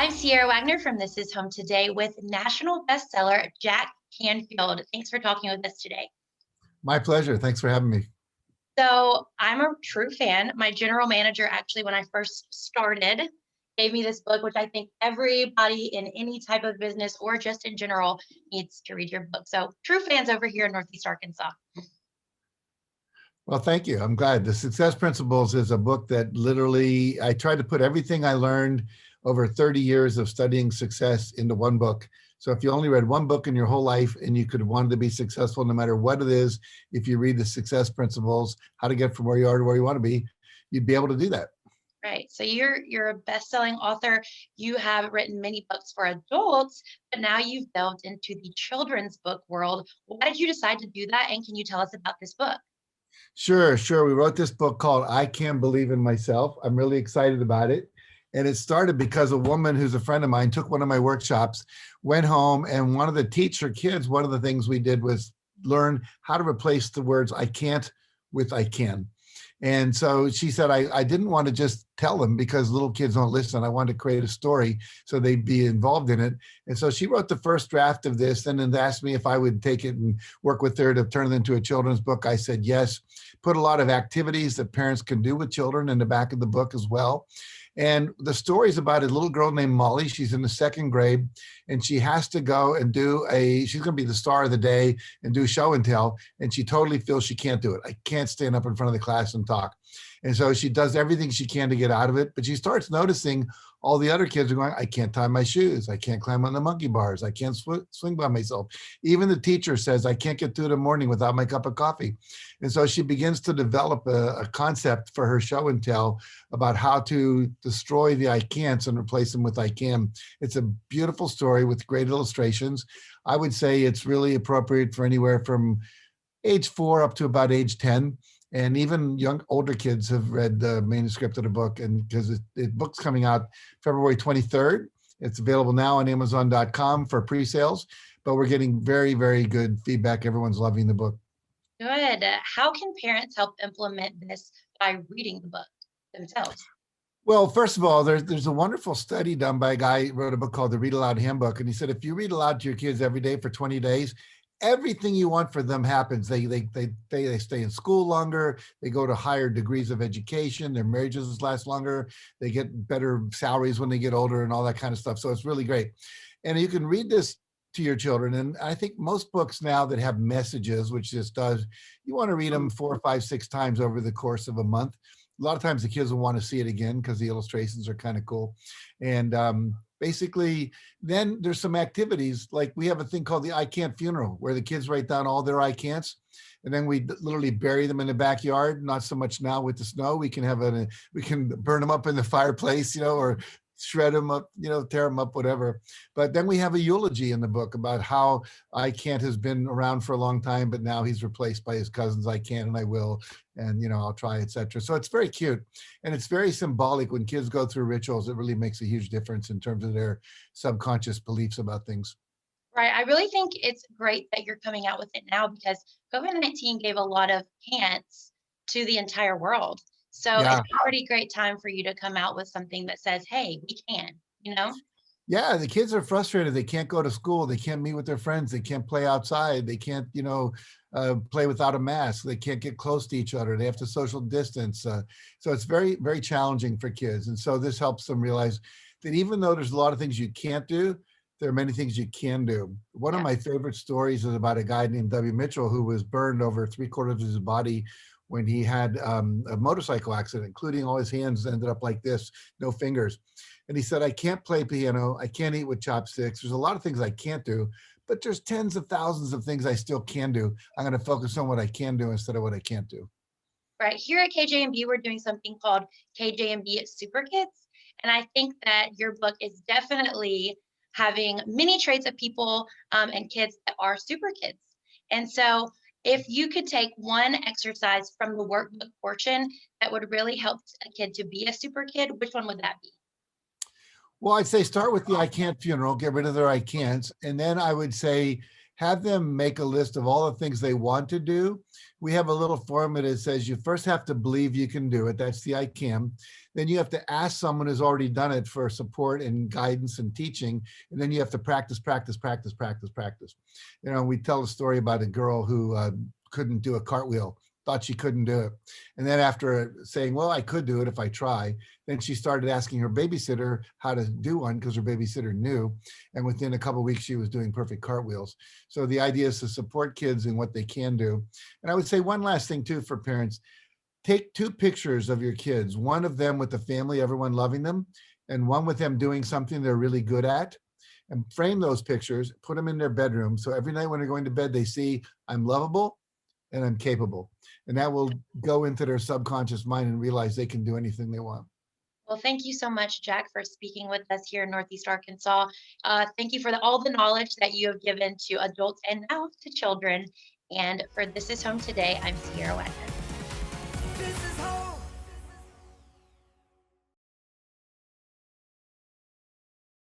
I'm Sierra Wagner from This Is Home Today with national bestseller Jack Canfield. Thanks for talking with us today. My pleasure. Thanks for having me. So, I'm a true fan. My general manager, actually, when I first started, gave me this book, which I think everybody in any type of business or just in general needs to read your book. So, true fans over here in Northeast Arkansas. Well, thank you. I'm glad. The Success Principles is a book that literally I tried to put everything I learned over 30 years of studying success into one book. So if you only read one book in your whole life and you could want to be successful no matter what it is, if you read the Success Principles, how to get from where you are to where you want to be, you'd be able to do that. Right. So you're a best-selling author. You have written many books for adults, but now you've delved into the children's book world. Why did you decide to do that? And can you tell us about this book? Sure. We wrote this book called I Can't Believe in Myself. I'm really excited about it. And it started because a woman who's a friend of mine took one of my workshops, went home, and wanted to teach her kids. One of the things we did was learn how to replace the words I can't with I can. And so she said, I didn't want to just tell them because little kids don't listen. I wanted to create a story so they'd be involved in it. And so she wrote the first draft of this and then asked me if I would take it and work with her to turn it into a children's book. I said yes. Put a lot of activities that parents can do with children in the back of the book as well. And the story is about a little girl named Molly. She's in the second grade, and she has to go and she's going to be the star of the day and do show and tell. And she totally feels she can't do it. I can't stand up in front of the class and talk. And so she does everything she can to get out of it. But she starts noticing all the other kids are going, I can't tie my shoes. I can't climb on the monkey bars. I can't swing by myself. Even the teacher says, I can't get through the morning without my cup of coffee. And so she begins to develop a concept for her show and tell about how to destroy the I can'ts and replace them with I can. It's a beautiful story with great illustrations. I would say it's really appropriate for anywhere from age 4 up to about age 10. And even older kids have read the manuscript of the book, and because the book's coming out February 23rd. It's available now on Amazon.com for pre-sales, but we're getting very, very good feedback. Everyone's loving the book. Good. How can parents help implement this by reading the book themselves? Well, first of all, there's a wonderful study done by a guy who wrote a book called the Read Aloud Handbook. And he said, if you read aloud to your kids every day for 20 days, everything you want for them happens. They stay in school longer. They go to higher degrees of education. Their marriages last longer. They get better salaries when they get older and all that kind of stuff. So it's really great. And you can read this to your children. And I think most books now that have messages, which this does, you want to read them 4, 5, 6 times over the course of a month. A lot of times the kids will want to see it again because the illustrations are kind of cool. And basically, then there's some activities, like we have a thing called the I Can't Funeral, where the kids write down all their I can'ts, and then we literally bury them in the backyard. Not so much now with the snow. We can we can burn them up in the fireplace, or shred them up, tear them up, whatever. But then we have a eulogy in the book about how I Can't has been around for a long time, but now he's replaced by his cousins I Can and I Will, and I'll try, etc. So it's very cute, and it's very symbolic. When kids go through rituals, it really makes a huge difference in terms of their subconscious beliefs about things. Right. I really think it's great that you're coming out with it now because COVID-19 gave a lot of can'ts to the entire world. So it's Yeah. a pretty great time for you to come out with something that says, hey, we can. Yeah, the kids are frustrated. They can't go to school. They can't meet with their friends. They can't play outside. They can't, play without a mask. They can't get close to each other. They have to social distance. So it's very, very challenging for kids. And so this helps them realize that even though there's a lot of things you can't do, there are many things you can do. One of my favorite stories is about a guy named W. Mitchell who was burned over 3/4 of his body when he had a motorcycle accident, including all his hands ended up like this, no fingers. And he said, I can't play piano. I can't eat with chopsticks. There's a lot of things I can't do, but there's tens of thousands of things I still can do. I'm going to focus on what I can do instead of what I can't do. Right. Here at KJMB, we're doing something called KJMB Super Kids. And I think that your book is definitely having many traits of people and kids that are super kids. And so if you could take one exercise from the workbook portion that would really help a kid to be a super kid, which one would that be? Well, I'd say start with the I Can't Funeral, get rid of their I Can'ts. And then I would say have them make a list of all the things they want to do. We have a little formula that says you first have to believe you can do it. That's the I can. Then you have to ask someone who's already done it for support and guidance and teaching. And then you have to practice, practice, practice, practice, practice. You know, we tell a story about a girl who couldn't do a cartwheel, thought she couldn't do it. And then after saying, well, I could do it if I try, then she started asking her babysitter how to do one because her babysitter knew. And within a couple of weeks, she was doing perfect cartwheels. So the idea is to support kids in what they can do. And I would say one last thing too for parents, take 2 pictures of your kids, one of them with the family, everyone loving them, and one with them doing something they're really good at, and frame those pictures, put them in their bedroom. So every night when they're going to bed, they see I'm lovable and I'm capable. And that will go into their subconscious mind and realize they can do anything they want. Well, thank you so much, Jack, for speaking with us here in Northeast Arkansas. Thank you for all the knowledge that you have given to adults and now to children. And for This Is Home Today, I'm Sierra Wagner. This is home.